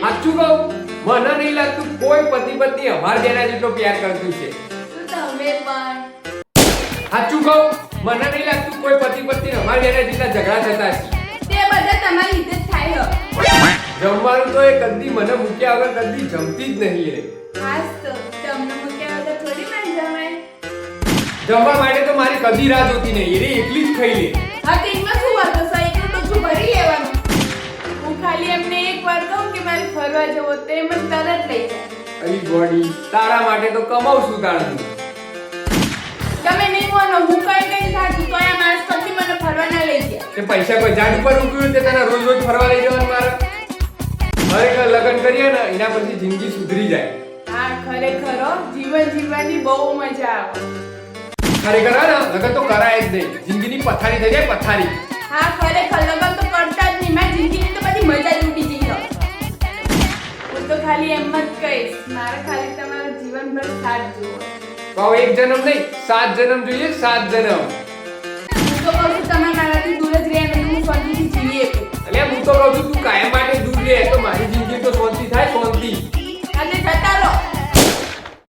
સાચું કહું, મને નહીં લાગતું કોઈ પતિ પત્ની અમાર જેના જેટલો પ્યાર કરતું છે. તમે પણ સાચું કહું, મને નહીં લાગતું કોઈ પતિ પત્ની અમાર જેના જેટલા ઝઘડા થતા છે. તે બધા તમારી રીતે જ થાય હો. જમવાનું તો એ કદી મને મૂક્યા વગર કદી જમતી જ નહીં એ. ખાસ તો તમને મૂક્યા વગર થોડી ના જમાય. જમવા માટે તો મારી કદી રાહ જોતી નહીં, એ એકલી જ ખાઈ લે. હા તો એમાં શું વાતો છે? એટલું ડોકું ભરી લેવાનું. હું ખાલી એમને એક વાર કહું કે મારે ફરવા જવો તો એમ જ તરત લઈ જાય. અલી ગોડી, તારા માટે તો કમાઉં છું તાણું. તમે નહીં માનો, હું કઈ કઈ થાતું તો આ માણસ પછી મને ફરવા ના લઈ ગયા. તે પૈસા કોઈ ઝાડ ઉપર ઉગ્યું તે તને રોજ રોજ ફરવા લઈ જવાનું મારે. ખરેખર લગ્ન કરીએ ને એના પછી જિંદગી સુધરી જાય. હા ખરેખર હો, જીવન જીવવાની બહુ મજા આવે. ખરેખર હા ને, લગ્ન તો કરાય જ નહીં, જિંદગીની પથારી થઈ જાય પથારી. હા ખરેખર લગન તો કરતા જ નહીં. મારી જિંદગીની તો બધી મજા જ ઉડી ગઈ હવે. હું તો ખાલી એમ જ કહીશ, મારે ખાલી તમારો જીવનભર સાથ જુઓ. કહો એક જન્મ નહીં, 7 જન્મ જોઈએ, 7 જન્મ. હું તો કહું છું તમે મારાથી દૂર જ રહ્યા નહીં, હું શાંતિથી જીવીએ છું. એટલે હું તો કહું છું તું કાયમ માટે